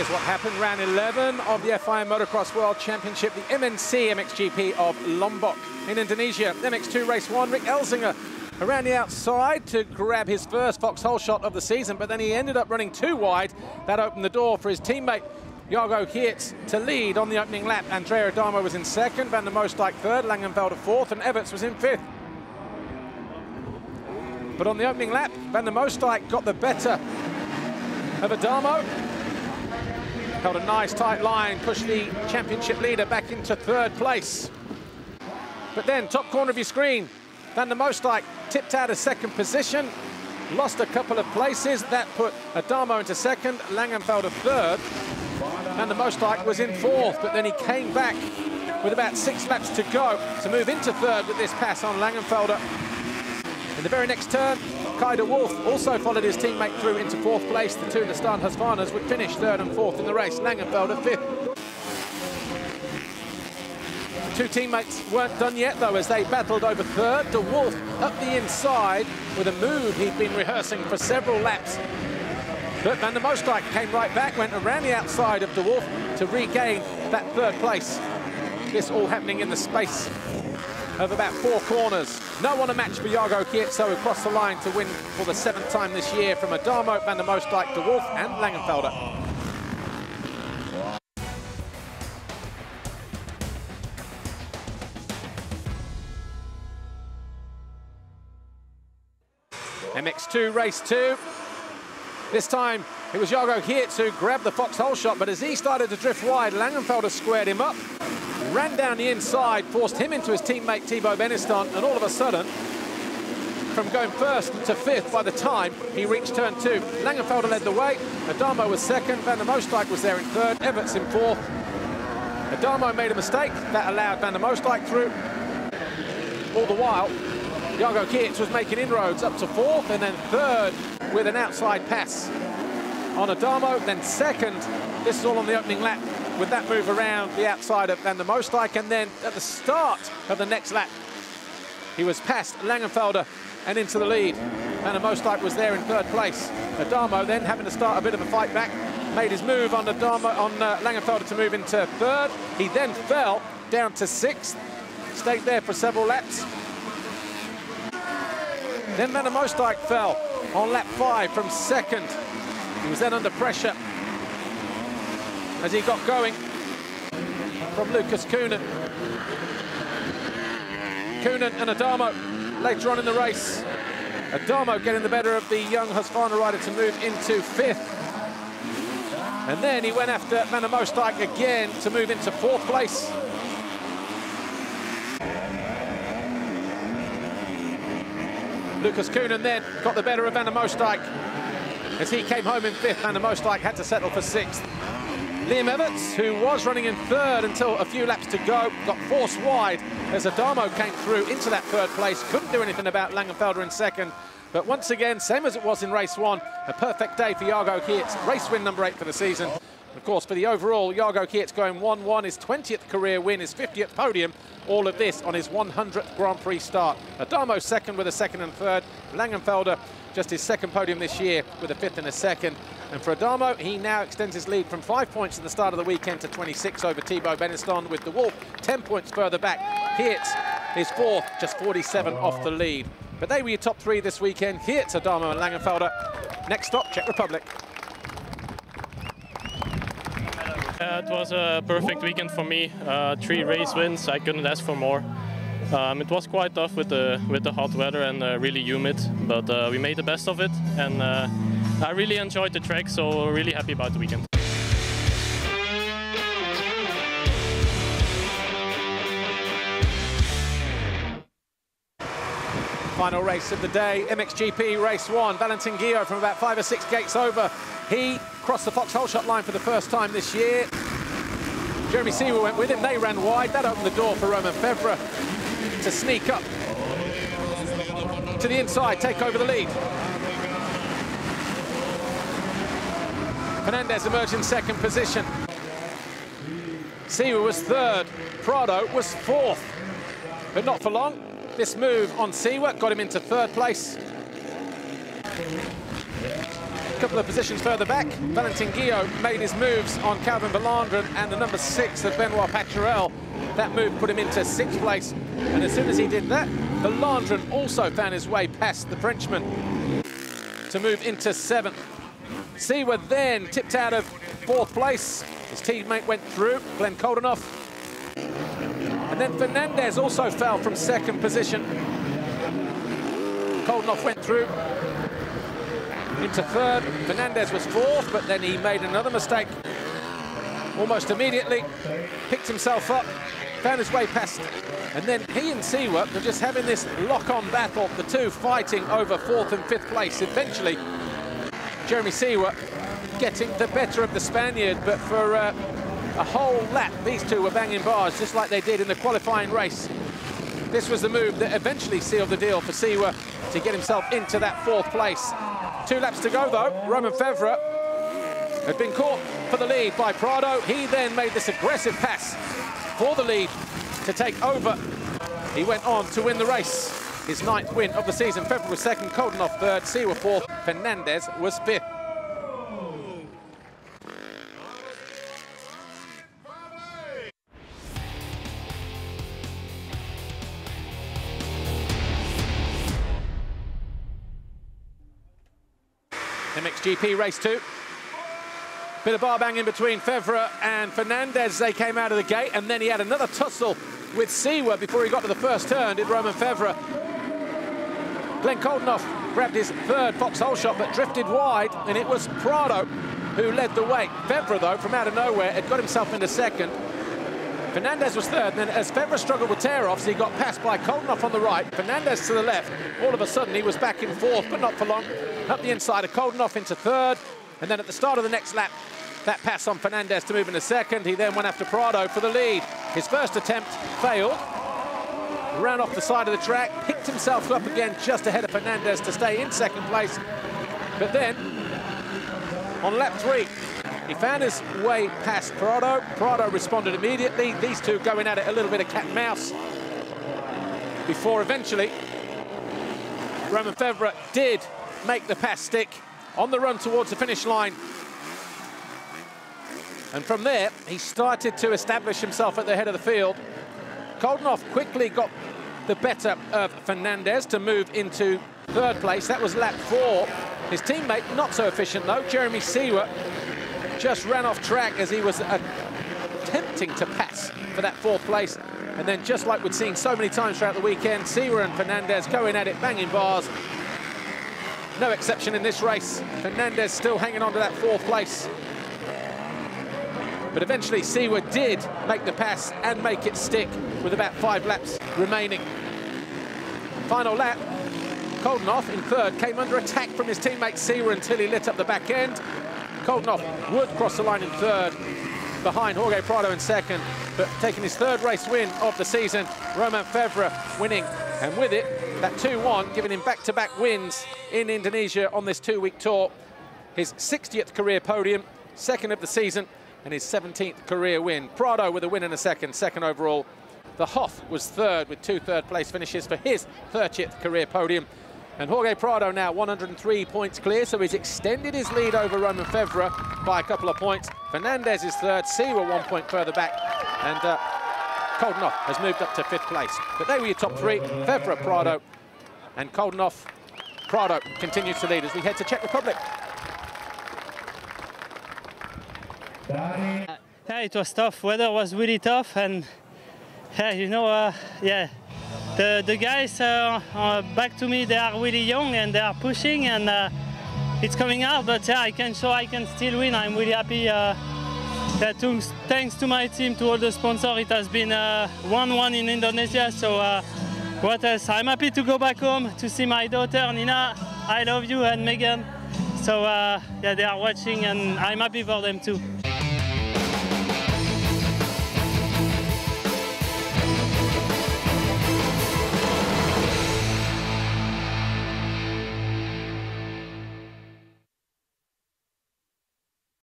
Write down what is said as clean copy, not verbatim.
Here's what happened. Round 11 of the FIM Motocross World Championship, the MXGP of Lombok in Indonesia. MX2 race 1, Rick Elzinga around the outside to grab his first foxhole shot of the season, but then he ended up running too wide. That opened the door for his teammate Jago Geerts to lead on the opening lap. Andrea Adamo was in second, Van der Moosdijk third, Langenfelder fourth, and Everts was in fifth. But on the opening lap, Van der Moosdijk got the better of Adamo. Held a nice tight line, pushed the championship leader back into third place. But then, top corner of your screen, Van der Moosdijk tipped out of second position, lost a couple of places. That put Adamo into second, Langenfelder third. Van der Moosdijk was in fourth, but then he came back with about 6 laps to go to move into third with this pass on Langenfelder. In the very next turn, Kai de Wolf also followed his teammate through into fourth place. The two Lestan Husqvarnas would finish third and fourth in the race. Langenfelder fifth. The two teammates weren't done yet, though, as they battled over third. De Wolf up the inside with a move he'd been rehearsing for several laps. But Van der Moosdijk came right back, went around the outside of De Wolf to regain that third place. This all happening in the space of about 4 corners. No one a match for Jago Geerts, who crossed the line to win for the 7th time this year from Adamo, Van der Moosdijk, De Wolf and Langenfelder. MX2 race 2. This time it was Jago Geerts who grabbed the foxhole shot, but as he started to drift wide, Langenfelder squared him up, ran down the inside, forced him into his teammate Thibaut Benistant, and all of a sudden, from going first to fifth by the time he reached turn 2, Langenfelder led the way, Adamo was second, Van der Moosdijk was there in third, Everts in fourth. Adamo made a mistake, that allowed Van der Moosdijk through. All the while, Jago Geerts was making inroads up to fourth and then third with an outside pass on Adamo, then second. This is all on the opening lap with that move around the outside of Van der Moosdijk, and then at the start of the next lap, he was past Langenfelder and into the lead. Van der Moosdijk was there in third place. Adamo then having to start a bit of a fight back, made his move on Langenfelder to move into third. He then fell down to 6th, stayed there for several laps. Then Van der Moosdijk fell on lap 5 from 2nd. He was then under pressure as he got going from Lucas Koenen. Koenen and Adamo later on in the race. Adamo getting the better of the young Husqvarna rider to move into 5th. And then he went after Van der Moosdijk again to move into 4th place. Lucas Koenen then got the better of Van der Moosdijk. As he came home in 5th, Van der Moosdijk had to settle for 6th. Liam Everts, who was running in 3rd until a few laps to go, got forced wide as Adamo came through into that 3rd place. Couldn't do anything about Langenfelder in 2nd. But once again, same as it was in race 1, a perfect day for Jago Geerts. Race win number 8 for the season. Of course, for the overall, Jago Geerts going 1-1, his 20th career win, his 50th podium. All of this on his 100th Grand Prix start. Adamo second with a 2nd and 3rd. Langenfelder just his 2nd podium this year with a 5th and a 2nd. And for Adamo, he now extends his lead from 5 points at the start of the weekend to 26 over Thibaut Benistant, with De Wolf 10 points further back. Geerts is 4th, just 47 off the lead. But they were your top 3 this weekend. Geerts, Adamo and Langenfelder. Next stop, Czech Republic. It was a perfect weekend for me. 3 race wins, I couldn't ask for more. It was quite tough with the hot weather and really humid, but we made the best of it, and I really enjoyed the track, so really happy about the weekend. Final race of the day, MXGP race 1. Valentin Guillot from about 5 or 6 gates over. He crossed the foxhole shot line for the first time this year. Jeremy Seawer went with him. They ran wide. That opened the door for Romain Febvre to sneak up to the inside, take over the lead. Fernandez emerged in 2nd position. Seawer was 3rd. Prado was 4th. But not for long. This move on Seawer got him into 3rd place. couple of positions further back, Valentin Guillot made his moves on Calvin Valandren and the number 6 of Benoit Paturel. That move put him into 6th place, and as soon as he did that, Valandren also found his way past the Frenchman to move into 7th. Seewer then tipped out of 4th place. His teammate went through, Glenn Koldenoff. And then Fernandez also fell from 2nd position. Koldenoff went through into 3rd. Fernandez was 4th, but then he made another mistake almost immediately, picked himself up, found his way past, and then he and Seewer were just having this lock-on battle, the two fighting over 4th and 5th place. Eventually, Jeremy Seewer getting the better of the Spaniard, but for a whole lap, these two were banging bars, just like they did in the qualifying race. This was the move that eventually sealed the deal for Seewer to get himself into that 4th place. 2 laps to go, though. Romain Febvre had been caught for the lead by Prado. He then made this aggressive pass for the lead to take over. He went on to win the race. His 9th win of the season. Febvre was 2nd, Koldenoff 3rd, Seewer 4th, Fernandez was 5th. MXGP race 2. Bit of bar banging between Febvre and Fernandez. They came out of the gate, and then he had another tussle with Seewer before he got to the first turn, did Romain Febvre. Glenn Koldenoff grabbed his 3rd foxhole shot, but drifted wide, and it was Prado who led the way. Febvre, though, from out of nowhere, had got himself into 2nd. Fernandez was 3rd, and then as Febvre struggled with tear-offs, he got passed by Koldenoff on the right, Fernandez to the left. All of a sudden, he was back in 4th, but not for long. Up the inside of Koldenoff into 3rd, and then at the start of the next lap, that pass on Fernandez to move into 2nd. He then went after Prado for the lead. His first attempt failed. Ran off the side of the track, picked himself up again just ahead of Fernandez to stay in 2nd place. But then, on lap 3, he found his way past Prado. Prado responded immediately. These two going at it a little bit of cat and mouse before eventually Romain Febvre did make the pass stick on the run towards the finish line. And from there, he started to establish himself at the head of the field. Koldenoff quickly got the better of Fernandez to move into 3rd place. That was lap 4. His teammate, not so efficient though, Jeremy Seewer, just ran off track as he was attempting to pass for that 4th place. And then, just like we'd seen so many times throughout the weekend, Seewer and Fernandez going at it, banging bars. No exception in this race. Fernandez still hanging on to that 4th place. But eventually, Seewer did make the pass and make it stick with about 5 laps remaining. Final lap, Koldenoff in 3rd came under attack from his teammate Seewer until he lit up the back end. Koldenoff would cross the line in 3rd, behind Jorge Prado in 2nd, but taking his 3rd race win of the season, Romain Febvre winning, and with it, that 2-1, giving him back-to-back wins in Indonesia on this 2-week tour. His 60th career podium, 2nd of the season, and his 17th career win. Prado with a win and a 2nd overall. The Hoff was 3rd with 2 third-place finishes for his 30th career podium. And Jorge Prado now 103 points clear, so he's extended his lead over Romain Febvre by a couple of points. Fernandez is 3rd, Seewer 1 point further back, and Koldenoff has moved up to 5th place. But they were your top 3, Febvre, Prado, and Koldenoff. Prado continues to lead as we head to Czech Republic. Yeah, it was tough. Weather was really tough, and yeah, you know, the guys back to me, they are really young and they are pushing, and it's coming out. But yeah, I can still win. I'm really happy. Thanks to my team, to all the sponsors. It has been 1-1 in Indonesia. So what else? I'm happy to go back home to see my daughter Nina. I love you, and Megan. So yeah, they are watching, and I'm happy for them too.